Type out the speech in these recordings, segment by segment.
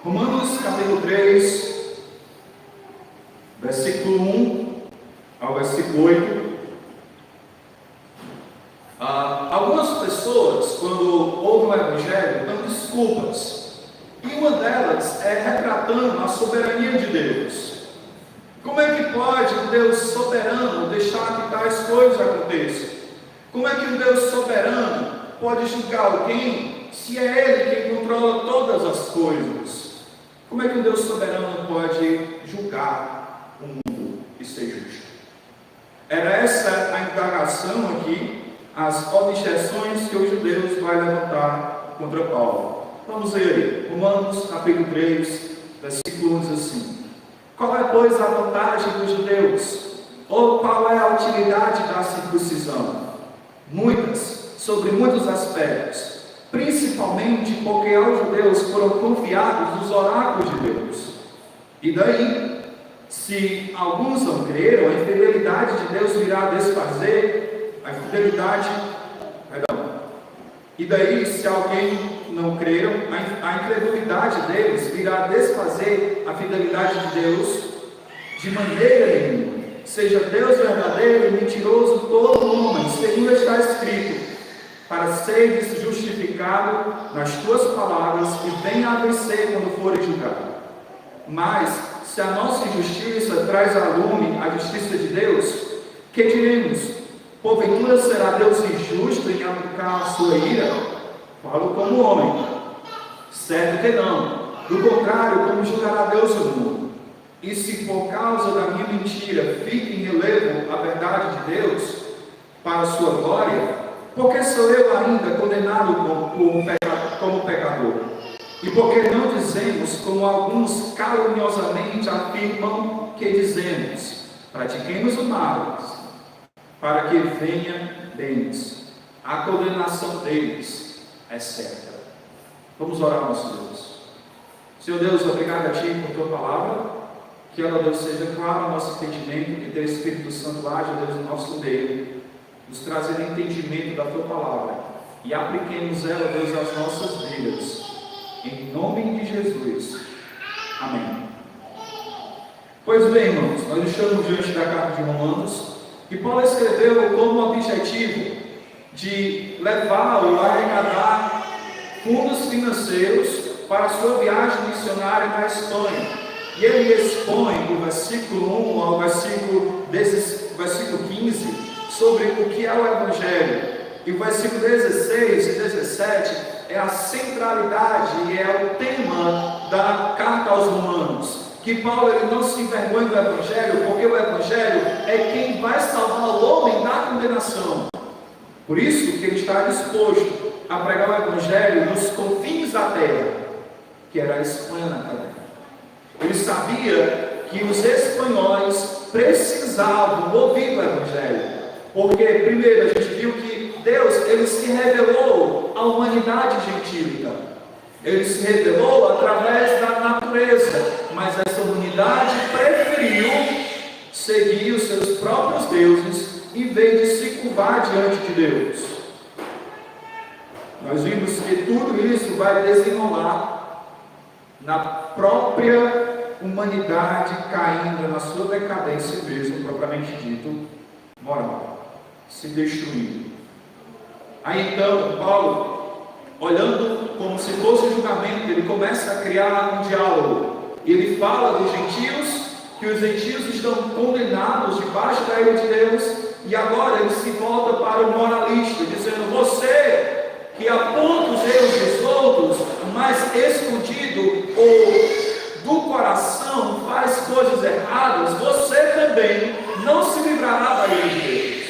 Romanos capítulo 3, versículo 1 ao versículo 8. Algumas pessoas, quando ouvem o Evangelho, dão desculpas. E uma delas é retratando a soberania de Deus. Como é que pode um Deus soberano deixar que tais coisas aconteçam? Como é que um Deus soberano pode julgar alguém se é Ele quem controla todas as coisas? Como é que um Deus soberano pode julgar o mundo e ser justo? Era essa a indagação aqui, as objeções que os judeus vão levantar contra Paulo. Vamos ler aí, Romanos capítulo 3, versículo 1 diz assim: qual é, pois, a vantagem dos judeus? Ou qual é a utilidade da circuncisão? Muitas, sobre muitos aspectos, principalmente porque aos judeus foram confiados os oráculos de Deus. E daí, se alguns não creram, a infidelidade de Deus virá desfazer a infidelidade, E daí, se alguém não creram, a incredulidade deles virá desfazer a fidelidade de Deus de maneira nenhuma. Seja Deus verdadeiro e mentiroso todo homem, segundo está escrito: para seres justificado nas tuas palavras e venha a vencer quando fores julgado. Mas, se a nossa injustiça traz à lume a justiça de Deus, que diremos? Porventura será Deus injusto em aplicar a sua ira? Falo como homem. Certo que não. Do contrário, como julgará Deus o mundo? E se por causa da minha mentira fique em relevo a verdade de Deus, para a sua glória, porque sou eu ainda condenado como pecador? E porque não dizemos, como alguns caluniosamente afirmam que dizemos, pratiquemos o mal, para que venha deles. A condenação deles é certa. Vamos orar ao nosso Deus. Senhor Deus, obrigado a Ti por Tua palavra, que ela, Deus, seja clara no nosso entendimento, que Teu Espírito Santo haja, Deus, no nosso meio, nos trazendo entendimento da Tua palavra, e apliquemos ela, Deus, às nossas vidas, em nome de Jesus. Amém. Pois bem, irmãos, nós estamos diante da carta de Romanos, que Paulo escreveu como objetivo de levá-lo a arrecadar fundos financeiros para a sua viagem missionária na Espanha. E ele expõe do versículo 1 ao versículo 15 sobre o que é o Evangelho. E o versículo 16 e 17 é a centralidade e é o tema da carta aos Romanos. Que Paulo ele não se envergonha do Evangelho, porque o Evangelho é quem vai salvar o homem da condenação. Por isso que ele está disposto a pregar o Evangelho nos confins da terra, que era a Espanha naquela época. Ele sabia que os espanhóis precisavam ouvir o Evangelho, porque primeiro a gente viu que Deus ele se revelou à humanidade gentílica. Ele se revelou através da natureza, mas essa humanidade preferiu seguir os seus próprios deuses em vez de se curvar diante de Deus. Nós vimos que tudo isso vai desenrolar na própria humanidade caindo na sua decadência mesmo, propriamente dito, moral, se destruindo. Aí então, Paulo, olhando como se fosse um julgamento, ele começa a criar um diálogo. Ele fala dos gentios, que os gentios estão condenados debaixo da ira de Deus, e agora ele se volta para o moralista, dizendo: você que aponta os erros dos outros, mas escondido ou do coração faz coisas erradas, você também não se livrará da ira de Deus.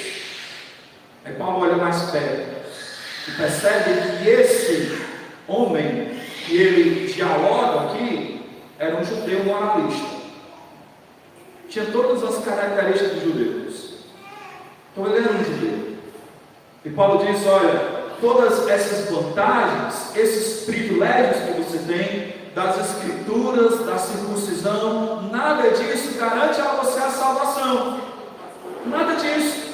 Aí Paulo olha mais perto e percebe que esse homem que ele dialoga aqui era um judeu moralista. Tinha todas as características dos judeus. Então ele era um judeu. E Paulo diz: olha, todas essas vantagens, esses privilégios que você tem das escrituras, da circuncisão, nada disso garante a você a salvação. Nada disso.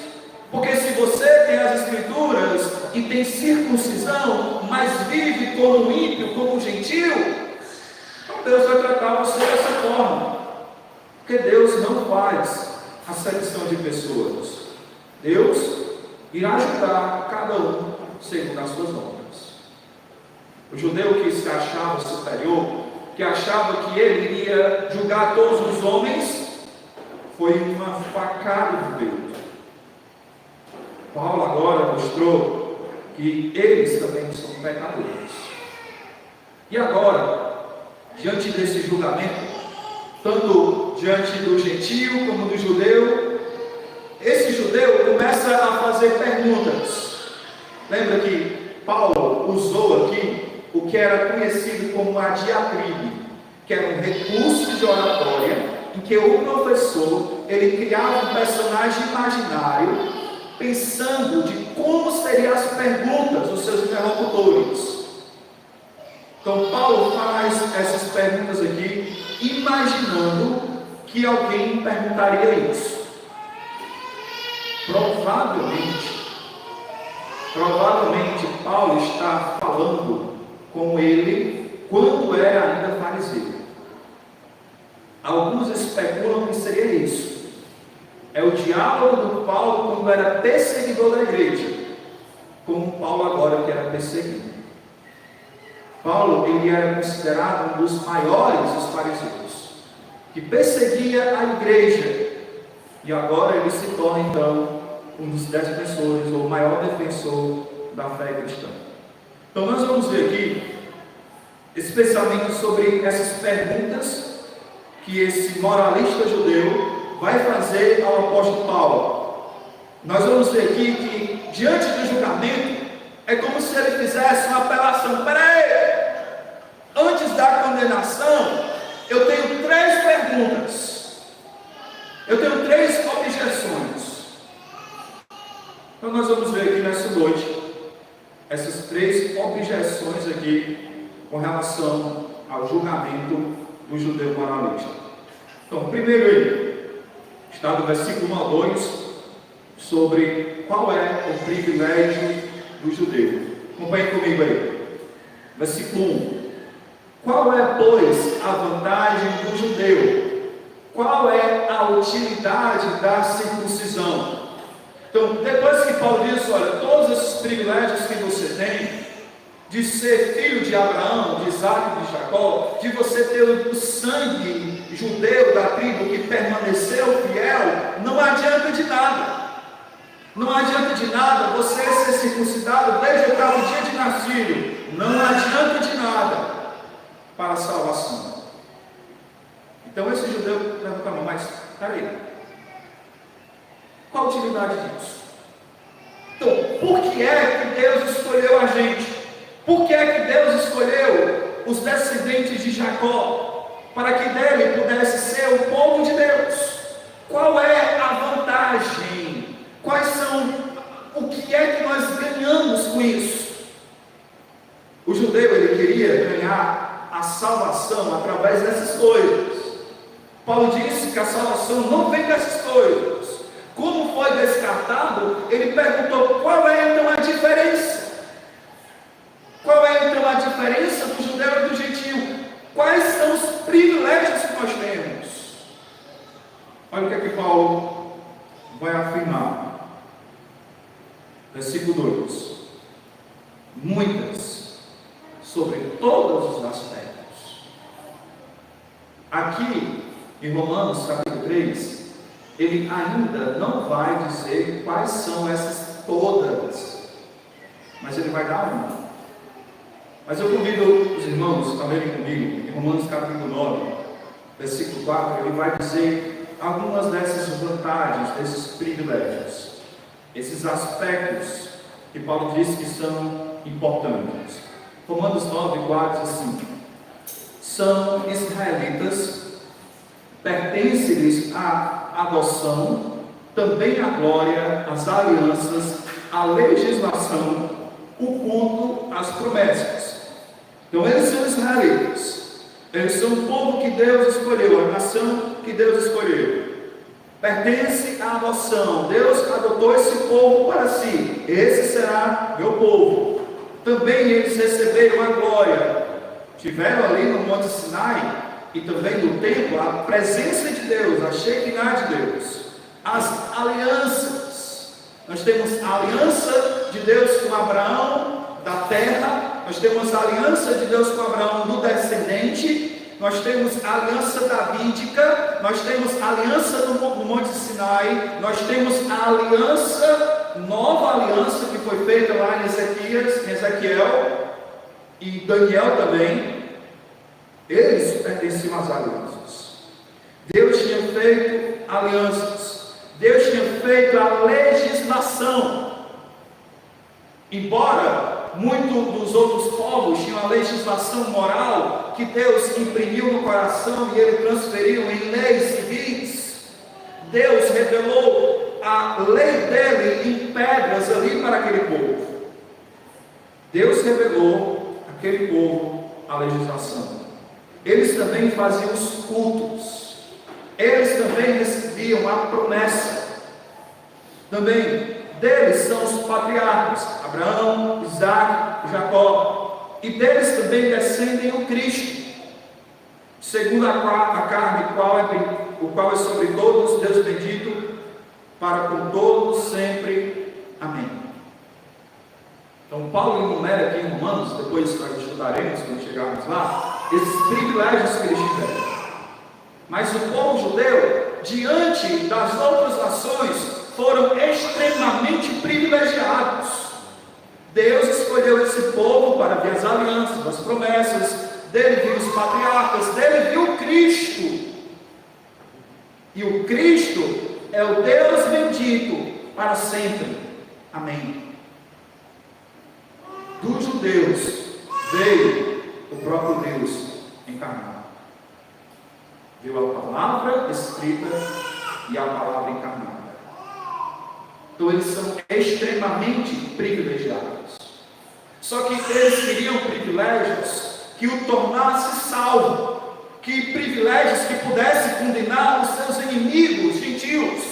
Porque se você tem as escrituras e tem circuncisão, mas vive como ímpio, como gentil, então Deus vai tratar você dessa forma. Porque Deus não faz acepção de pessoas. Deus irá ajudar cada um segundo as suas obras. O judeu que se achava superior, que achava que ele iria julgar todos os homens, foi uma facada de Deus. Paulo agora mostrou que eles também são pecadores. E agora, diante desse julgamento, tanto diante do gentio como do judeu, esse judeu começa a fazer perguntas. Lembra que Paulo usou aqui o que era conhecido como a diatribe, que era um recurso de oratória, em que o professor, ele criava um personagem imaginário, pensando de como seriam as perguntas dos seus interlocutores. Então Paulo faz essas perguntas aqui, imaginando que alguém perguntaria isso. Provavelmente Paulo está falando com ele quando era ainda fariseu. Alguns especulam que seria isso. É o diálogo do Paulo quando era perseguidor da igreja, como Paulo agora que era perseguido. Paulo, ele era considerado um dos maiores dos fariseus, que perseguia a igreja, e agora ele se torna então um dos defensores, ou o maior defensor da fé cristã. Então nós vamos ver aqui, especialmente sobre essas perguntas que esse moralista judeu vai fazer ao apóstolo Paulo. Nós vamos ver aqui que diante do julgamento é como se ele fizesse uma apelação. Peraí, antes da condenação eu tenho 3 perguntas, eu tenho 3 objeções. Então nós vamos ver aqui nessa noite essas 3 objeções aqui com relação ao julgamento do judeu moralista. Então, primeiro aí, está no versículo 1 a 2, sobre qual é o privilégio do judeu. Acompanhe comigo aí. Versículo 1. Qual é, pois, a vantagem do judeu? Qual é a utilidade da circuncisão? Então, depois que Paulo diz, olha, todos esses privilégios que você tem, de ser filho de Abraão, de Isaac e de Jacó, de você ter o sangue judeu da tribo que permaneceu fiel, não adianta de nada. Não adianta de nada você ser circuncidado desde o 8º dia de nascido. Não adianta de nada para a salvação. Então esse judeu levanta a mão, mas peraí, qual a utilidade disso? Então, por que é que Deus escolheu a gente? Por que é que Deus escolheu os descendentes de Jacó? Para que dele pudesse ser o povo de Deus. Qual é a vantagem? Quais são, o que é que nós ganhamos com isso? O judeu, ele queria ganhar a salvação através dessas coisas. Paulo disse que a salvação não vem dessas coisas. Como foi descartado, ele perguntou, qual é então a diferença? Qual é então a diferença do judeu e do gentio? Quais são os privilégios que nós temos? Olha o que é que Paulo vai afirmar. Versículo 2. Muitas, sobre todos os aspectos. Aqui, em Romanos capítulo 3, ele ainda não vai dizer quais são essas todas, mas ele vai dar uma. Mas eu convido os irmãos a lerem comigo, em Romanos capítulo 9, versículo 4, ele vai dizer algumas dessas vantagens, desses privilégios, esses aspectos que Paulo diz que são importantes. Romanos 9, 4 diz assim: são israelitas, pertence-lhes a adoção, também a glória, as alianças, a legislação, o ponto, as promessas. Então eles são israelitas, eles são o povo que Deus escolheu, a nação que Deus escolheu. Pertence à adoção, Deus adotou esse povo para si, esse será meu povo. Também eles receberam a glória, tiveram ali no Monte Sinai e também no templo a presença de Deus, a Shekinah de Deus, as alianças. Nós temos a aliança de Deus com Abraão da terra, nós temos a aliança de Deus com Abraão do descendente, nós temos a aliança davídica, nós temos a aliança no Monte Sinai, nós temos a aliança, nova aliança que foi feita lá em Ezequiel e Daniel também. Eles pertenciam às alianças. Deus tinha feito alianças, Deus tinha feito a legislação. Embora muitos dos outros povos tinham a legislação moral que Deus imprimiu no coração e ele transferiu em leis civis, Deus revelou a lei dele em pedras ali para aquele povo. Deus revelou àquele povo a legislação. Eles também faziam os cultos, eles também recebiam a promessa. Também deles são os patriarcas, Abraão, Isaac, Jacó, e deles também descendem o Cristo, segundo a carne, o qual é sobre todos, Deus bendito, para com todos sempre. Amém. Então Paulo enumera aqui em Romanos, depois nós estudaremos quando chegarmos lá, esses privilégios que eles tiveram. Mas o povo judeu, diante das outras nações, foram extremamente privilegiados. Deus escolheu esse povo para ver as alianças, as promessas, dele viu os patriarcas, dele viu o Cristo. E o Cristo é o Deus bendito para sempre. Amém. Dos judeus veio o próprio Deus encarnado. Viu a palavra escrita e a palavra encarnada. Então eles são extremamente privilegiados. Só que eles queriam privilégios que o tornasse salvo, que privilégios que pudessem condenar os seus inimigos gentios.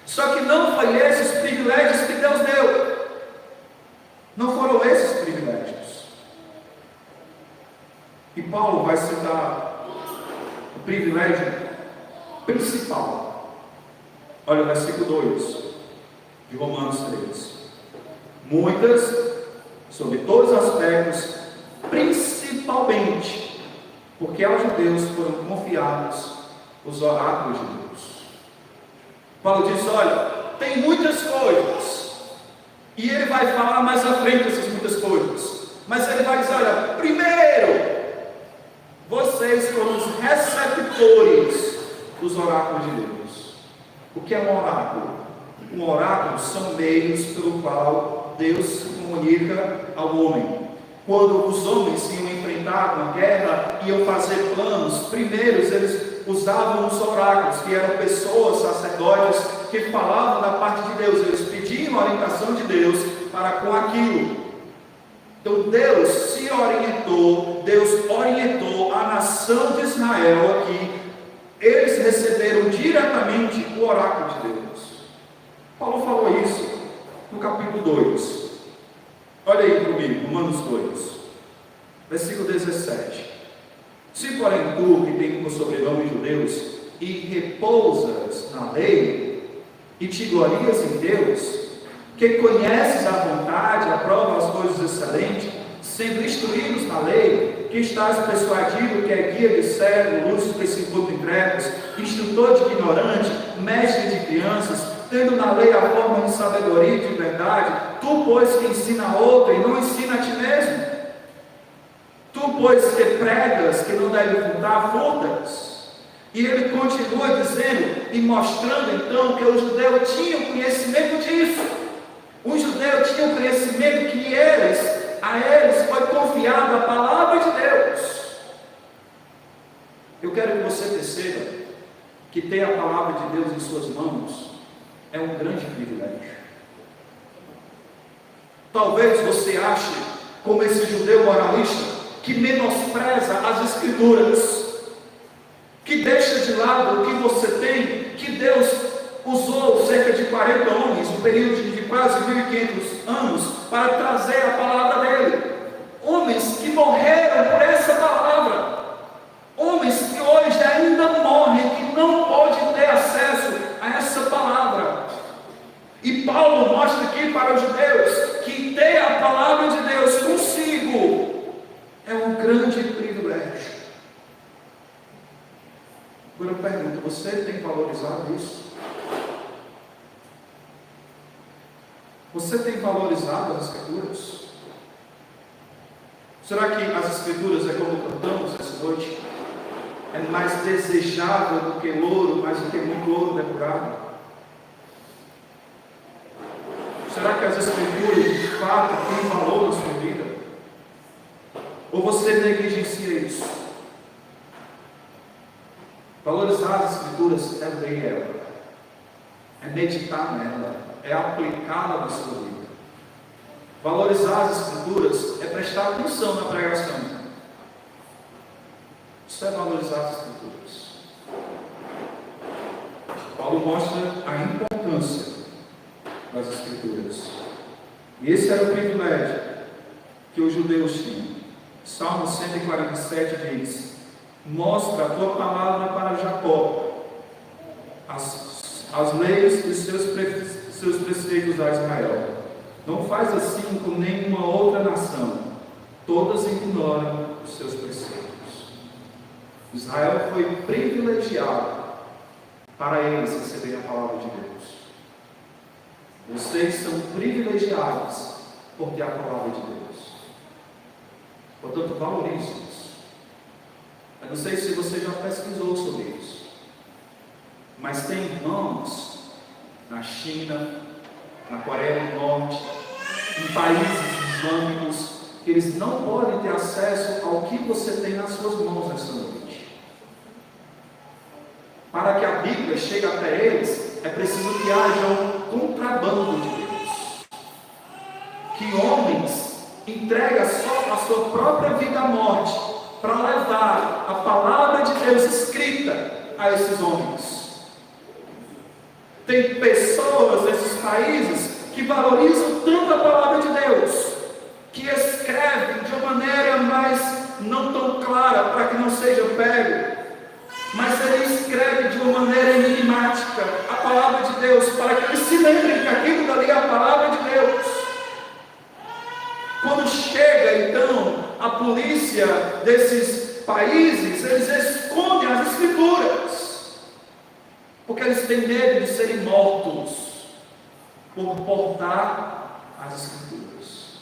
Só que não foi esses privilégios que Deus deu. Não foram esses privilégios. E Paulo vai citar o privilégio principal. Olha o versículo 2 de Romanos 3. Muitas, sobre todos os aspectos, principalmente, porque aos judeus foram confiados os oráculos de Deus. Paulo diz: olha, tem muitas coisas, e ele vai falar mais à frente essas muitas coisas, mas ele vai dizer: olha, primeiro, vocês foram os receptores dos oráculos de Deus. O que é um oráculo? Um oráculo são meios pelo qual Deus se comunica ao homem. Quando os homens iam enfrentar uma guerra, iam fazer planos, primeiros eles usavam os oráculos, que eram pessoas, sacerdotes, que falavam da parte de Deus. Eles pediam a orientação de Deus para com aquilo. Então Deus se orientou, Deus orientou a nação de Israel aqui. Eles receberam diretamente o oráculo de Deus. Paulo falou isso no capítulo 2. Olha aí comigo, Romanos 2, versículo 17. Se porém tu, que tem por sobrenome judeus, e repousas na lei, e te glorias em Deus, que conheces a vontade, aprova as coisas excelentes, sendo instruídos na lei, que estás persuadido que é guia de cego, luz que se encontra em trevas, instrutor de ignorante, mestre de crianças, tendo na lei a forma de sabedoria e de verdade, tu, pois, que ensina a outra e não ensina a ti mesmo. Tu, pois, que pregas que não deve furtar, furtas. E ele continua dizendo e mostrando então que o judeu tinha conhecimento disso. O judeu tinha o conhecimento que a eles foi confiada a palavra de Deus. Eu quero que você perceba que ter a palavra de Deus em suas mãos é um grande privilégio. Talvez você ache, como esse judeu moralista, que menospreza as Escrituras, que deixa de lado o que você tem, que Deus usou cerca de 40 homens, um período de quase 1.500 anos, para trazer a palavra dele. Homens que morreram por essa palavra. Homens que hoje ainda morrem, que não podem ter acesso a essa palavra. E Paulo mostra aqui para os judeus que ter a palavra de Deus consigo é um grande privilégio. Agora eu pergunto, você tem valorizado isso? Você tem valorizado as Escrituras? Será que as Escrituras, é como cantamos essa noite, é mais desejável do que ouro, mais do que muito ouro depurado? Será que as Escrituras de fato têm valor na sua vida? Ou você negligencia isso? Valorizar as Escrituras é ler ela, é meditar nela, é aplicá-la na sua vida. Valorizar as Escrituras é prestar atenção na pregação. Isso é valorizar as Escrituras. Paulo mostra a importância das Escrituras. E esse era o privilégio que os judeus tinham. Salmo 147 diz: mostra a tua palavra para Jacó, as leis e seus preceitos a Israel. Não faz assim com nenhuma outra nação, todas ignoram os seus preceitos. Israel foi privilegiado para eles receberem a palavra de Deus. Vocês são privilegiados por ter a palavra de Deus. Portanto, valorize isso. Eu não sei se você já pesquisou sobre isso, mas tem irmãos na China, na Coreia do Norte, em países islâmicos, que eles não podem ter acesso ao que você tem nas suas mãos nessa noite. Para que a Bíblia chegue até eles, é preciso que haja um contrabando de Deus. Que homens entregam a sua própria vida à morte para levar a palavra de Deus escrita a esses homens. Tem pessoas nesses países que valorizam tanto a palavra de Deus, que escrevem de uma maneira mais não tão clara, para que não seja pego, mas ele escreve de uma maneira enigmática a palavra de Deus, para que eles se lembrem que aquilo dali é a palavra de Deus. Quando chega então a polícia desses países, eles escondem as Escrituras, porque eles têm medo de serem mortos por portar as Escrituras.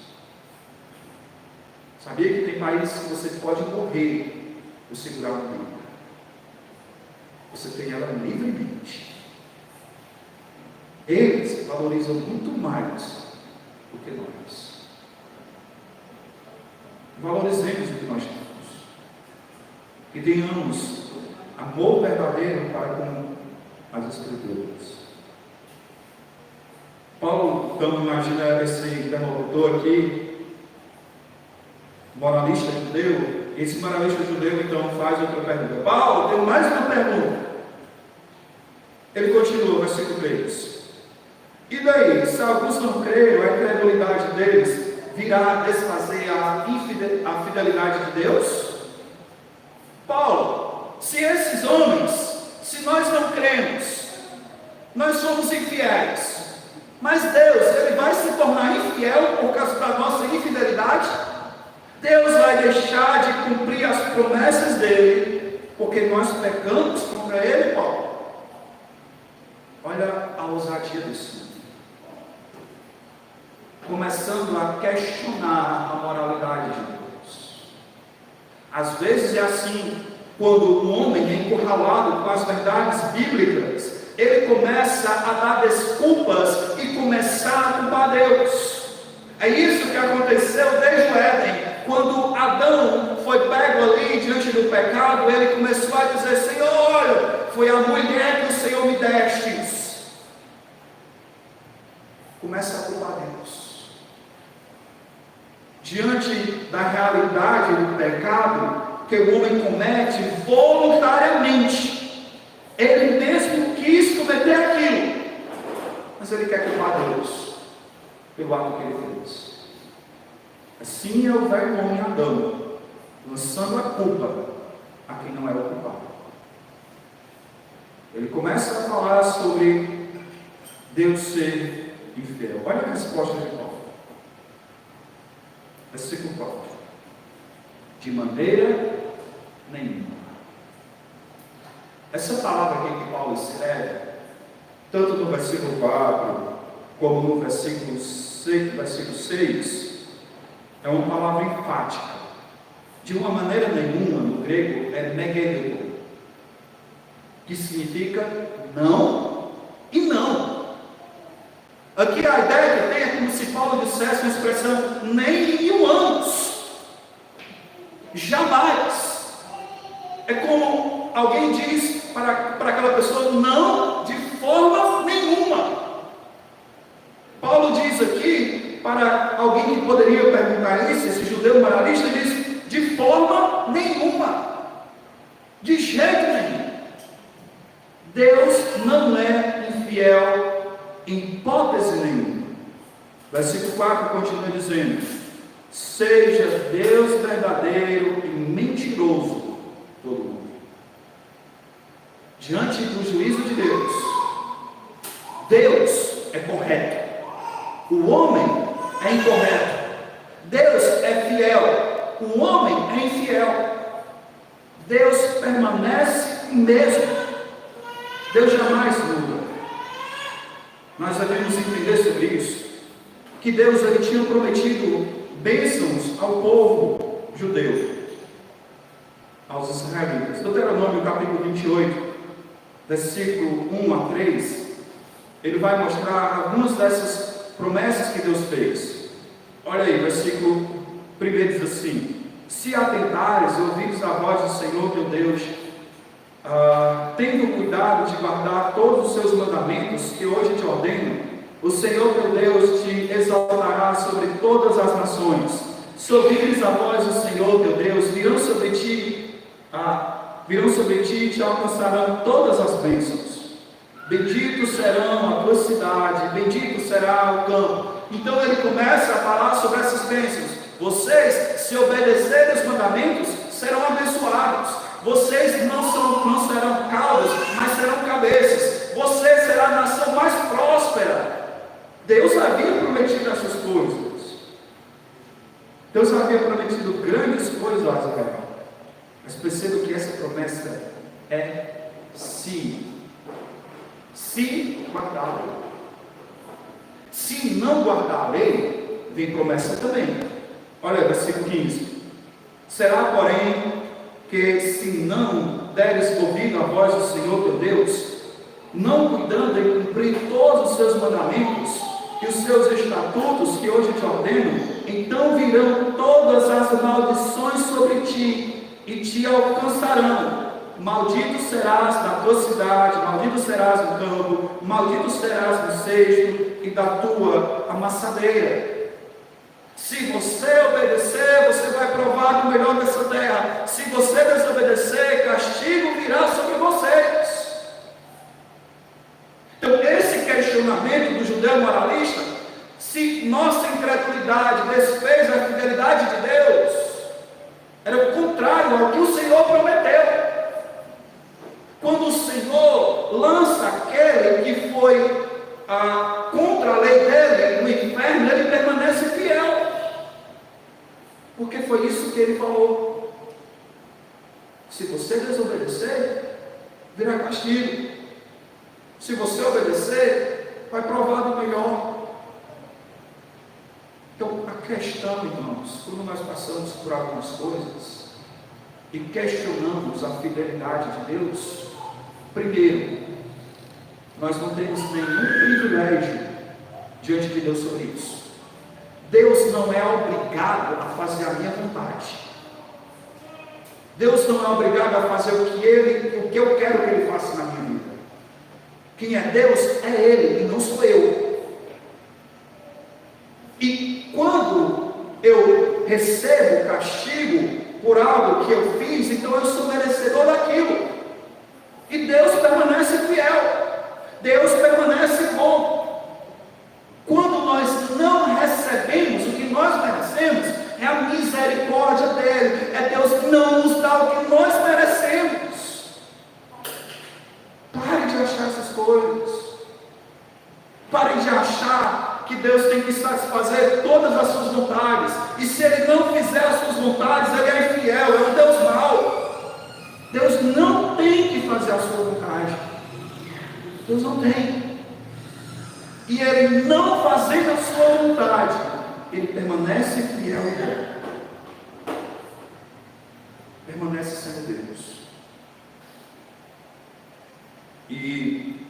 Sabia que tem países que você pode morrer por segurar uma Bíblia? Você tem ela livremente. Eles valorizam muito mais do que nós. Valorizemos o que nós temos. E tenhamos amor verdadeiro para com as Escrituras. Paulo, então, imagina esse interlocutor aqui, moralista judeu. Esse moralista judeu então faz outra pergunta. Paulo, tem mais uma pergunta. Ele continua, versículo 3. E daí, se alguns não creram, a incredulidade deles virá desfazer a fidelidade de Deus? Paulo, se esses homens, se nós não cremos, nós somos infiéis, mas Deus, Ele vai se tornar infiel por causa da nossa infidelidade? Deus vai deixar de cumprir as promessas dele, porque nós pecamos contra Ele, Paulo? Olha a ousadia desse mundo. Começando a questionar a moralidade de Deus. Às vezes é assim, quando um homem é encurralado com as verdades bíblicas, ele começa a dar desculpas e começar a culpar Deus. É isso que aconteceu desde o Éden. Quando Adão foi pego ali diante do pecado, ele começou a dizer: Senhor, olha, foi a mulher que o Senhor me destes. Começa a culpar Deus. Diante da realidade do pecado que o homem comete voluntariamente, ele mesmo quis cometer aquilo, mas ele quer culpar Deus pelo ato que ele fez. Assim é o velho homem Adão, lançando a culpa a quem não era o culpado. Ele começa a falar sobre Deus ser infiel. Olha a resposta de Paulo. Versículo 4. De maneira nenhuma. Essa palavra aqui que Paulo escreve, tanto no versículo 4, como no versículo 6, é uma palavra enfática. De uma maneira nenhuma, no grego, é megerio, que significa não e não. Aqui a ideia que tem é como se Paulo dissesse uma expressão nem um anos, jamais. É como alguém diz para aquela pessoa, não de forma nenhuma. Paulo diz aqui, para alguém que poderia perguntar isso, esse judeu moralista diz, de forma nenhuma, de jeito nenhum. Deus não é infiel em hipótese nenhuma. Versículo 4 continua dizendo, seja Deus verdadeiro e mentiroso todo mundo. Diante do juízo de Deus, Deus é correto, o homem é incorreto. Deus é fiel, o homem é infiel. Deus permanece o mesmo. Deus jamais muda. Nós devemos entender sobre isso, que Deus ele tinha prometido bênçãos ao povo judeu, aos israelitas. Deuteronômio capítulo 28, versículo 1 a 3, ele vai mostrar algumas dessas promessas que Deus fez. Olha aí, versículo 1 diz assim, se atentares e ouvires a voz do Senhor teu Deus, tendo cuidado de guardar todos os seus mandamentos que hoje te ordeno, o Senhor teu Deus te exaltará sobre todas as nações. Se ouvires a voz do Senhor teu Deus, virão sobre ti e te alcançarão todas as bênçãos. Benditos serão a tua cidade, bendito será o campo. Então ele começa a falar sobre essas bênçãos. Vocês, se obedecerem os mandamentos, serão abençoados. Vocês não serão caudas, mas serão cabeças. Você será a nação mais próspera. Deus havia prometido essas coisas. Deus havia prometido grandes coisas a Israel. Mas perceba que essa promessa é se guardar a lei. Se não guardar a lei, vem promessa também. Olha, versículo 15. Será, porém, que se não deres ouvido a voz do Senhor teu Deus, não cuidando em cumprir todos os seus mandamentos e os seus estatutos que hoje te ordeno, então virão todas as maldições sobre ti e te alcançarão. Maldito serás na tua cidade, maldito serás no campo, maldito serás no cesto e da tua amassadeira. Se você obedecer, você vai provar do melhor dessa terra. Se você desobedecer, castigo virá sobre vocês. Então, esse questionamento do judeu moralista, se nossa incredulidade desfez a fidelidade de Deus, era o contrário ao que o Senhor prometeu. Quando o Senhor lança aquele que foi contra a lei dele no inferno, ele permanece fiel. Porque foi isso que ele falou. Se você desobedecer, virá castigo. Se você obedecer, vai provar do melhor. Então, a questão, irmãos, quando nós passamos por algumas coisas e questionamos a fidelidade de Deus, primeiro, nós não temos nenhum privilégio diante de Deus sobre isso. Deus não é obrigado a fazer a minha vontade. Deus não é obrigado a fazer o que eu quero que Ele faça na minha vida. Quem é Deus é Ele e não sou eu. E quando eu recebo castigo por algo que eu fiz, então eu sou merecedor daquilo. E Deus permanece fiel. Deus permanece bom. Quando nós não recebemos o que nós merecemos, vontades, Ele é infiel, é um Deus mau. Deus não tem que fazer a sua vontade. Deus não tem. E Ele não fazendo a sua vontade, Ele permanece fiel a Deus. Permanece sendo Deus. E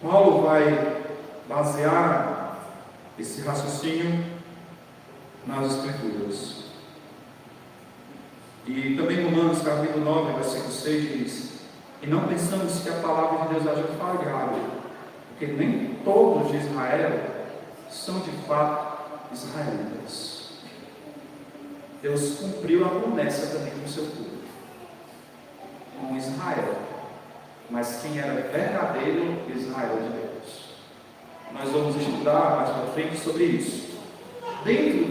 Paulo vai basear esse raciocínio nas Escrituras. E também Romanos capítulo 9, versículo 6 diz: e não pensamos que a palavra de Deus haja falhado, porque nem todos de Israel são de fato israelitas. Deus cumpriu a promessa também com o seu povo, com Israel, mas quem era verdadeiro Israel de Deus. Nós vamos estudar mais para frente sobre isso. Dentro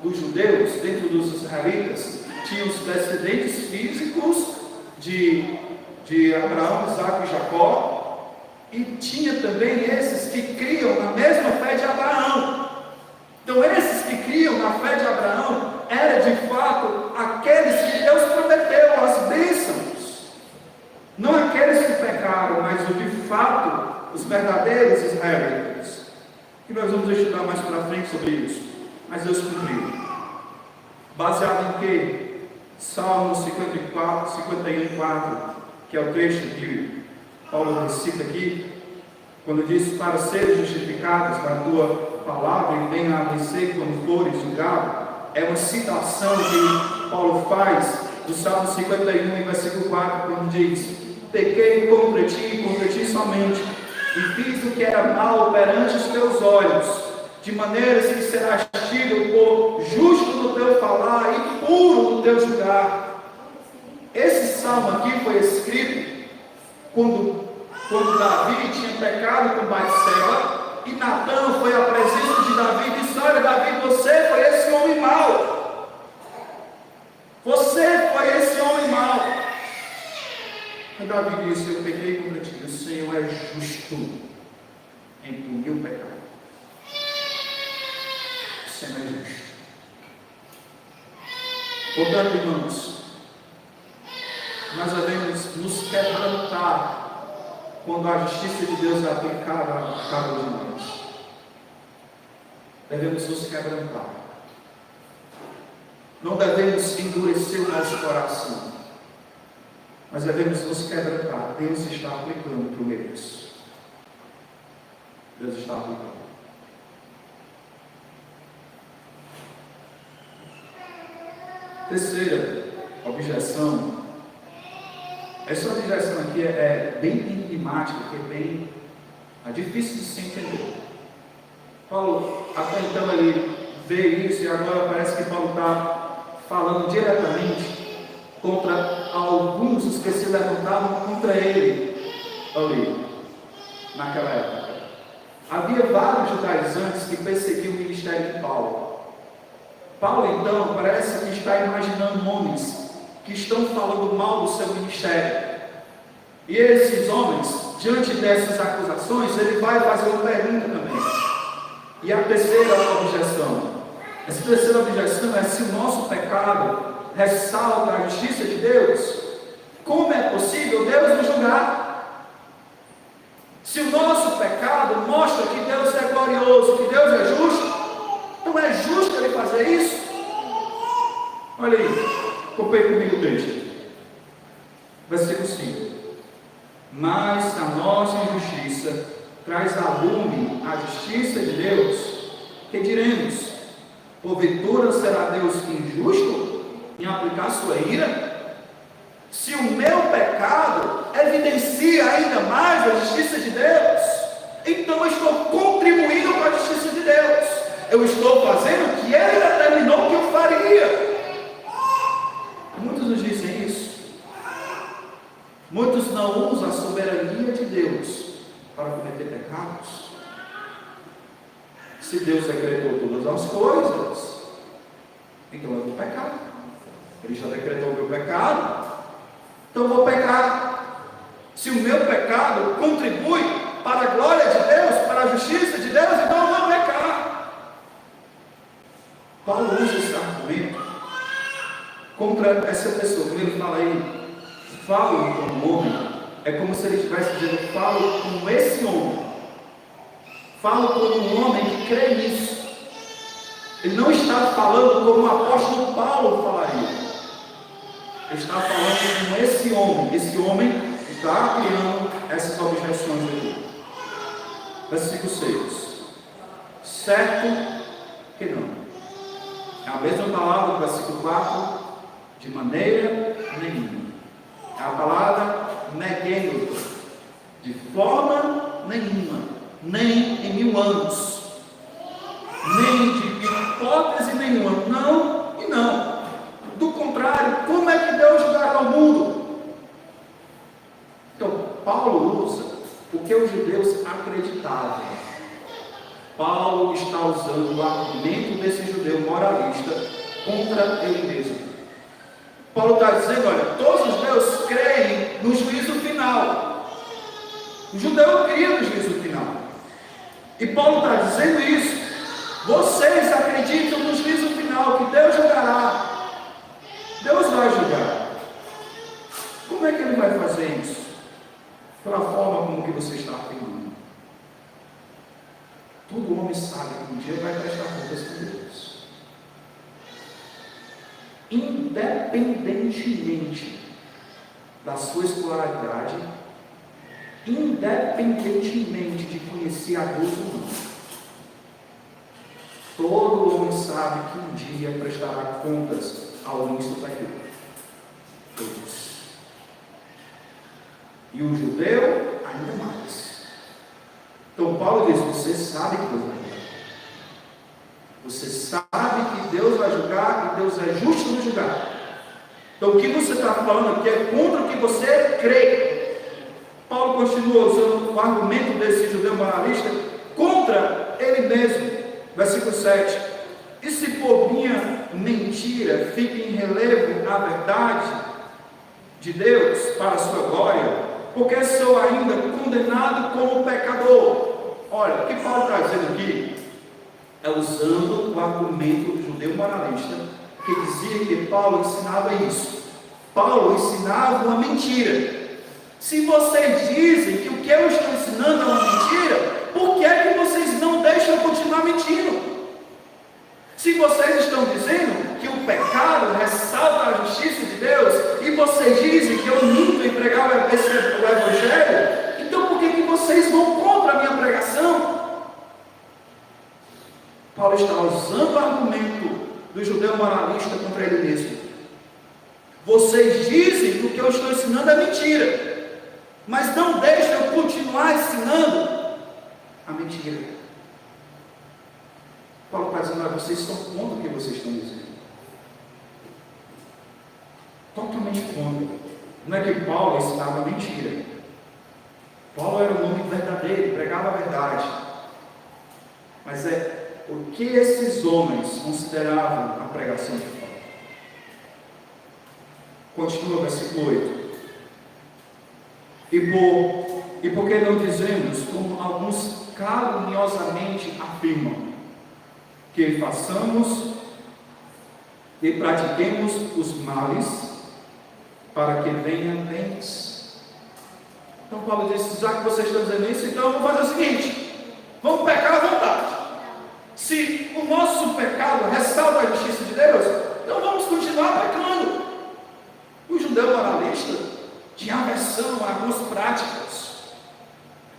dos judeus, dentro dos israelitas, tinha os descendentes físicos de Abraão, Isaac e Jacó, e tinha também esses que criam na mesma fé de Abraão. Então esses que criam na fé de Abraão eram de fato aqueles que Deus prometeu as bênçãos, não aqueles que pecaram, mas de fato os verdadeiros israelitas. E nós vamos estudar mais para frente sobre isso. Mas Deus cumpriu. Baseado em quê? Salmo 54, 51, 4, que é o trecho que Paulo recita aqui, quando diz: para serem justificados na tua palavra e venha a vencer quando fores julgado. É uma citação que Paulo faz do Salmo 51, versículo 4, quando diz: pequei contra ti somente, e fiz o que era mal perante os teus olhos, de maneira que serás tido por justo no teu falar e puro no teu julgar. Esse salmo aqui foi escrito quando Davi tinha pecado com Batseba, e Natã foi à presença de Davi e disse: olha, Davi, você foi esse homem mau. Você foi esse homem mau. E Davi disse: eu pequei contra ti, o Senhor é justo em punir o pecado. O Senhor é justo. Portanto, irmãos, nós devemos nos quebrantar quando a justiça de Deus é aplicada a cada um de nós. Devemos nos quebrantar. Não devemos endurecer o nosso coração, mas devemos nos quebrantar. Deus está aplicando prometes. Deus está aplicando. Terceira objeção. Essa objeção aqui é bem enigmática, que é bem difícil de se entender. Paulo, até então, ele vê isso, e agora parece que Paulo está falando diretamente contra alguns dos que se levantavam contra ele ali, naquela época. Havia vários judaizantes que perseguiam o ministério de Paulo. Paulo, então, parece que está imaginando homens que estão falando mal do seu ministério. E esses homens, diante dessas acusações, ele vai fazer uma pergunta também. E a terceira objeção. Essa terceira objeção é: se o nosso pecado ressalta a justiça de Deus, como é possível Deus nos julgar? Se o nosso pecado mostra que Deus é glorioso, que Deus é justo, não é justo Ele fazer isso? Olha aí, acompanhe comigo o texto. Versículo 5. Mas a nossa injustiça traz a lume a justiça de Deus, que diremos: porventura será Deus injusto em aplicar sua ira? Se o meu pecado evidencia ainda mais a justiça de Deus, então eu estou contribuindo com a justiça de Deus. Eu estou fazendo o que Ele determinou que eu faria. Muitos nos dizem isso. Muitos não usam a soberania de Deus para cometer pecados. Se Deus decretou todas as coisas, então eu vou pecar. Ele já decretou o meu pecado, então eu vou pecar. Se o meu pecado contribui para a glória de Deus, para a justiça de Deus, então eu vou pecar. Paulo usa esse argumento contra essa pessoa. Quando ele fala aí, falo como homem, é como se ele estivesse dizendo, falo como esse homem. Falo como um homem que crê nisso. Ele não está falando como o apóstolo Paulo falaria. Ele está falando como esse homem. Esse homem está criando essas objeções aqui. Versículo 6. Certo que não. É a mesma palavra do versículo 4. De maneira nenhuma. É a palavra neguendo. De forma nenhuma. Nem em 1000 anos. Nem de hipótese nenhuma. Não e não. Do contrário, como é que Deus julgará o mundo? Então, Paulo usa o que os judeus acreditavam. Paulo está usando o argumento desse judeu moralista contra ele mesmo. Paulo está dizendo, olha, todos os judeus creem no juízo final. O judeu cria no juízo final. E Paulo está dizendo isso. Vocês acreditam no juízo final, que Deus julgará. Deus vai julgar. Como é que Ele vai fazer isso? Pela forma como que você está afirmando. Todo homem sabe que um dia vai prestar contas com Deus. Independentemente da sua escolaridade, independentemente de conhecer a Deus ou não, todo homem sabe que um dia prestará contas ao início daquilo. Todos. E o judeu ainda mais. Então Paulo diz, você sabe que Deus vai julgar. Você sabe que Deus vai julgar, que Deus é justo no julgar. Então o que você está falando aqui é contra o que você crê. Paulo continua usando o argumento desse judeu moralista contra ele mesmo. Versículo 7. E se por minha mentira fica em relevo a verdade de Deus para a sua glória, porque sou ainda condenado como pecador. Olha, o que Paulo está dizendo aqui é usando o argumento do judeu moralista, que dizia que Paulo ensinava isso. Paulo ensinava uma mentira. Se vocês dizem que o que eu estou ensinando é uma mentira, por que é que vocês não deixam eu continuar mentindo? Se vocês estão dizendo que o pecado ressalta a justiça de Deus, e vocês dizem que eu minto em pregar o Evangelho, então por que vocês vão contra a minha pregação? Paulo está usando o argumento do judeu moralista contra ele mesmo. Vocês dizem que o que eu estou ensinando é mentira, mas não deixam eu continuar ensinando a mentira. Paulo está dizendo, vocês estão contra o que vocês estão dizendo. Totalmente contra. Não é que Paulo ensinava mentira. Paulo era um homem verdadeiro, pregava a verdade. Mas é o que esses homens consideravam a pregação de Paulo. Continua o versículo 8. E por que não dizemos, como alguns caluniosamente afirmam, que façamos e pratiquemos os males para que venham bens? Então Paulo disse, já que vocês estão dizendo isso, então vamos fazer o seguinte, vamos pecar à vontade. Se o nosso pecado ressalta a justiça de Deus, então vamos continuar pecando. O judeu moralista tinha aversão a algumas práticas,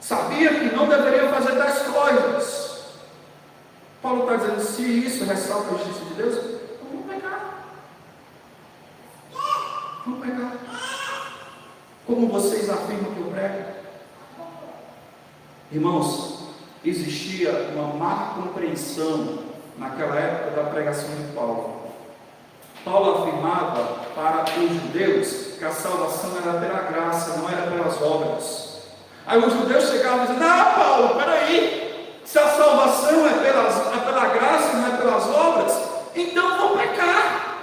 sabia que não deveria fazer tais coisas. Paulo está dizendo, se isso ressalta a justiça de Deus, então vamos pecar. Vamos pecar. Como vocês afirmam que eu prego? Irmãos, existia uma má compreensão naquela época da pregação de Paulo. Paulo afirmava para os judeus que a salvação era pela graça, não era pelas obras. Aí os judeus chegavam dizendo, Paulo, peraí, se a salvação é pela graça, não é pelas obras, então vou pecar.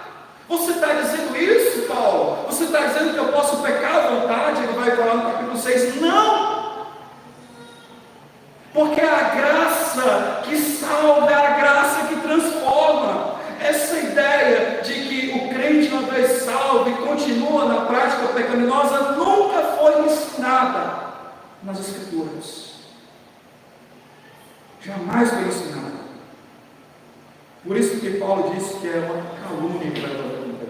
Você está dizendo isso, Paulo? Você está dizendo que eu posso pecar à vontade? Ele vai falar no capítulo 6, não! Porque é a graça que salva, é a graça que transforma. Essa ideia de que o crente não vai ensinada nas Escrituras. Jamais foi ensinada. Por isso que Paulo disse que é uma calúnia que leva a vida.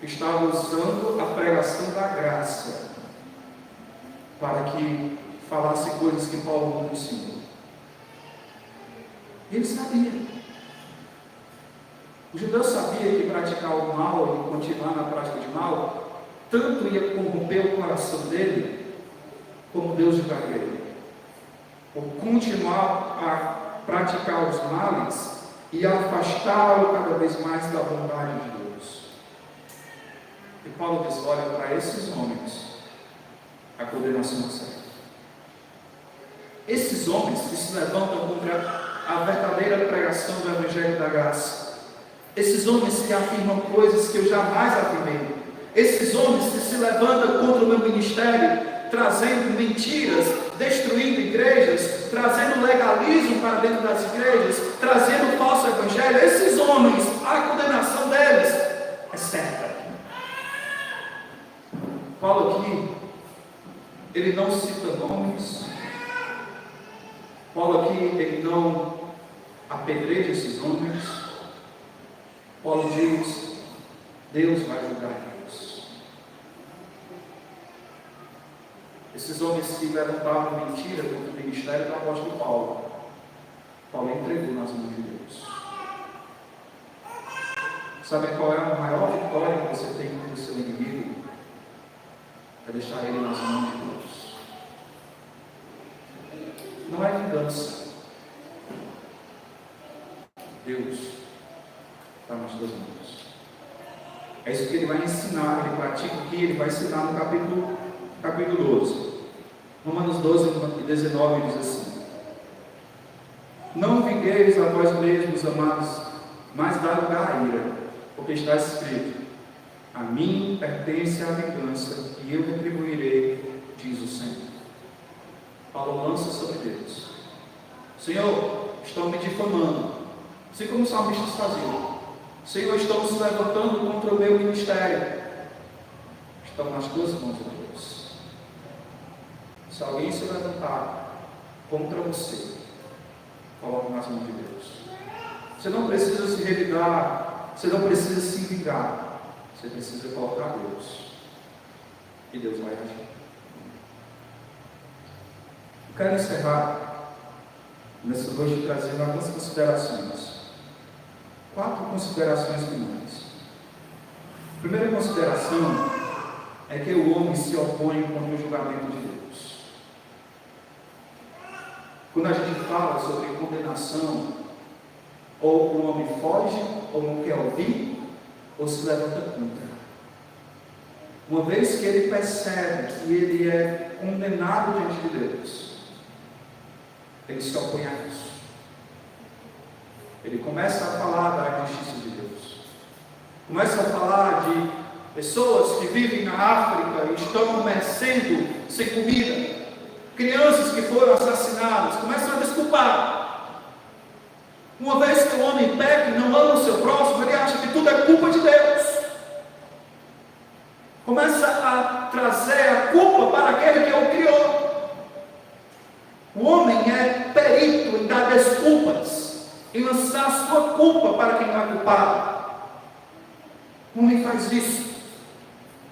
Estava usando a pregação da graça para que falasse coisas que Paulo não ensinou. Ele sabia. O judeu sabia que praticar o mal e continuar na prática de mal, tanto ia corromper o coração dele, como Deus julgaria ele. Por continuar a praticar os males e afastá-lo cada vez mais da bondade de Deus. E Paulo diz: olha, para esses homens, a condenação é certa. Esses homens que se levantam contra a verdadeira pregação do Evangelho da Graça, esses homens que afirmam coisas que eu jamais afirmei, esses homens que se levantam contra o meu ministério, trazendo mentiras, destruindo igrejas, trazendo legalismo para dentro das igrejas, trazendo falso evangelho, esses homens, a condenação deles é certa. Paulo aqui, ele não cita nomes. Paulo aqui, ele não apedreja esses homens. Paulo diz: Deus vai julgar eles. Esses homens que levantavam mentira contra o ministério do apóstolo Paulo, Paulo entregou nas mãos de Deus. Sabe qual é a maior vitória que você tem contra o seu inimigo? É deixar ele nas mãos de Deus. Não é vingança. Deus está nas suas mãos. É isso que ele vai ensinar, ele pratica aqui, ele vai ensinar no capítulo 12. Romanos 12 e 19 diz assim: não vingueis a vós mesmos, amados, mas dá lugar à ira, porque está escrito: a mim pertence a vingança, e eu retribuirei, diz o Senhor. Paulo lança sobre Deus: Senhor, estão me difamando, assim como os salmistas faziam. Senhor, estão se levantando contra o meu ministério. Estão nas tuas mãos, Deus. Se alguém se levantar contra você, coloque nas mãos de Deus. Você não precisa se revidar, você não precisa se vingar, você precisa colocar Deus, e Deus vai agir. Eu quero encerrar nessa noite trazendo algumas considerações. 4 considerações finais. A primeira consideração é que o homem se opõe contra o julgamento de Deus. Quando a gente fala sobre condenação, ou o homem foge, ou não quer ouvir, ou se levanta contra. Uma vez que ele percebe que ele é condenado diante de Deus, ele se opõe a isso. Ele começa a falar da justiça de Deus. Começa a falar de pessoas que vivem na África e estão merecendo sem comida. Crianças que foram assassinadas. Começam a desculpar. Uma vez que o homem peca e não ama o seu próximo, ele acha que tudo é culpa de Deus. Começa a trazer a culpa para aquele que o criou. O homem é perito em dar desculpas, em lançar a sua culpa para quem não é culpado. O homem faz isso,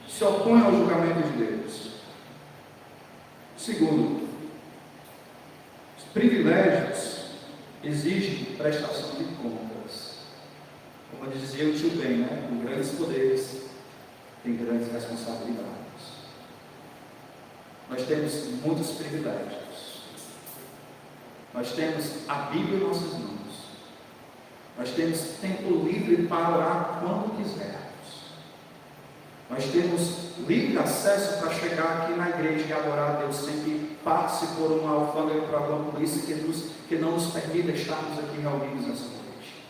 se opõe ao julgamento de Deus. Segundo, os privilégios exigem prestação de contas. Como dizia o tio Ben, né? Com grandes poderes tem grandes responsabilidades. Nós temos muitos privilégios. Nós temos a Bíblia em nossas mãos. Nós temos tempo livre para orar quando quisermos. Nós temos livre acesso para chegar aqui na igreja e adorar a Deus sem que passe por uma alfândega para uma polícia que não nos permita estarmos aqui reunidos nessa noite.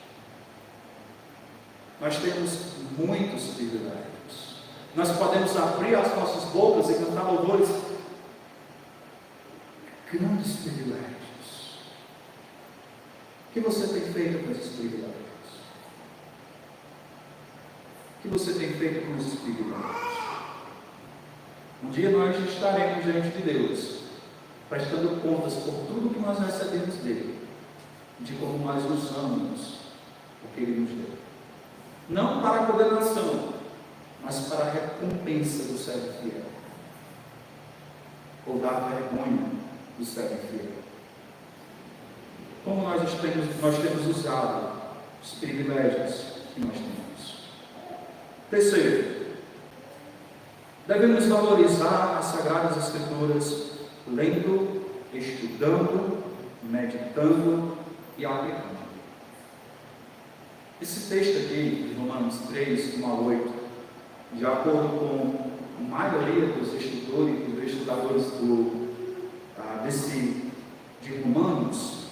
Nós temos muitos privilégios. Nós podemos abrir as nossas bocas e cantar louvores. Grandes privilégios. O que você tem feito com esses privilégios? O que você tem feito com esses privilégios? Um dia nós estaremos diante de Deus, prestando contas por tudo que nós recebemos dele, de como nós usamos o que ele nos deu. Não para a condenação, mas para a recompensa do servo fiel, ou da vergonha do servo fiel. Como nós temos usado os privilégios que nós temos. Terceiro, devemos valorizar as Sagradas Escrituras, lendo, estudando, meditando e aplicando. Esse texto aqui, de Romanos 3, 1 a 8, de acordo com a maioria dos estudadores de Romanos,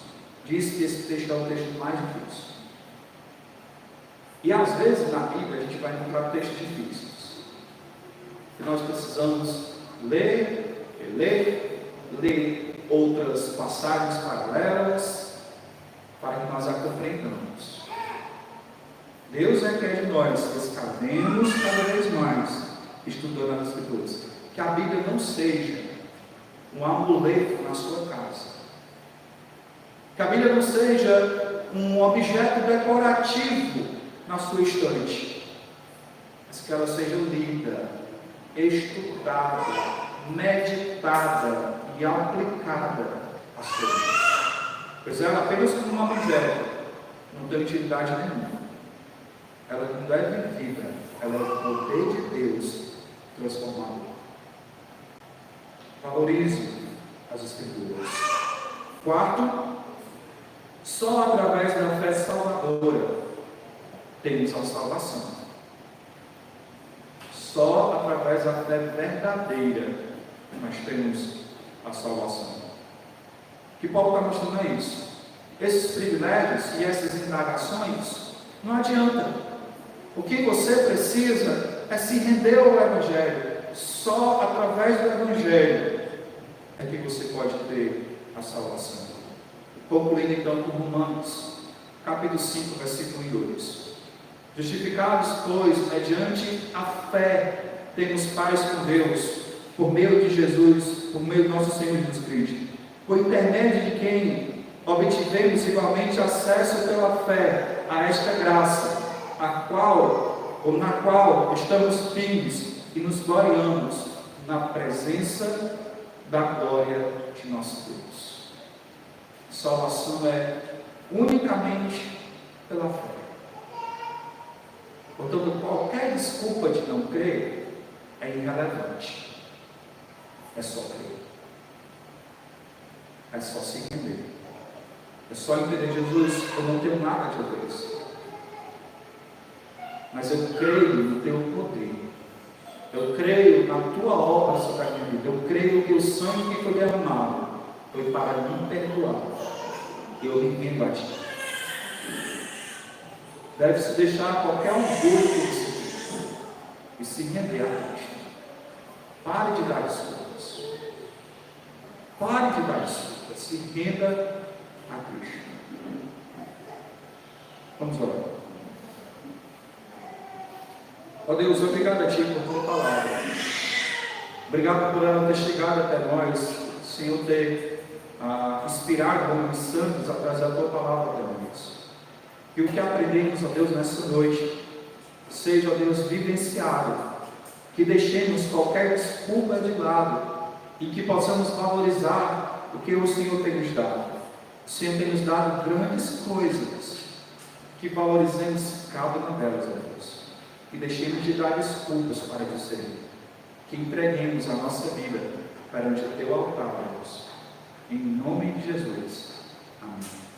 diz que esse texto é o texto mais difícil. E às vezes na Bíblia a gente vai encontrar textos difíceis, que nós precisamos ler, ler outras passagens paralelas, para que nós a compreendamos. Deus requer de nós que escavemos cada vez mais, estudando as Escrituras, que a Bíblia não seja um amuleto na sua casa, que a Bíblia não seja um objeto decorativo na sua estante, mas que ela seja lida, estudada, meditada e aplicada à sua vida. Pois ela apenas como um objeto não tem utilidade nenhuma. Ela não é vivida, ela é o poder de Deus transformador. Valorize as Escrituras. Quarto, só através da fé salvadora temos a salvação. Só através da fé verdadeira nós temos a salvação. O que Paulo está mostrando é isso. Esses privilégios e essas indagações não adiantam. O que você precisa é se render ao Evangelho. Só através do Evangelho é que você pode ter a salvação. Concluindo então com Romanos, capítulo 5, versículo 2. Justificados, pois, mediante a fé, temos paz com Deus, por meio de Jesus, por meio do nosso Senhor Jesus Cristo, por intermédio de quem obtivemos igualmente acesso pela fé a esta graça, na qual estamos firmes e nos gloriamos na presença da glória de nosso Deus. Salvação é unicamente pela fé. Portanto, qualquer desculpa de não crer é irrelevante. É só crer. É só se render. É só entender: Jesus, eu não tenho nada de oferecer, mas eu creio no teu poder. Eu creio na tua obra sobre a minha vida. Eu creio que o sangue que foi derramado foi para me perdoar. Eu me rendo a ti. Deve-se deixar qualquer orgulho que você tem e se render a Cristo. Pare de dar desculpas. Pare de dar desculpas. Se renda a Cristo. Vamos orar. Ó Deus, obrigado a Ti por tua palavra. Obrigado por ela ter chegado até nós, Senhor, ter inspirado homens santos a trazer a tua palavra até nós. Que o que aprendemos, ó Deus, nessa noite, seja, ó Deus, vivenciado. Que deixemos qualquer desculpa de lado e que possamos valorizar o que o Senhor tem nos dado. O Senhor tem nos dado grandes coisas, que valorizemos cada uma delas, ó Deus. E deixemos de dar desculpas para dizer, que entreguemos a nossa vida perante o teu altar, Deus. Em nome de Jesus. Amém.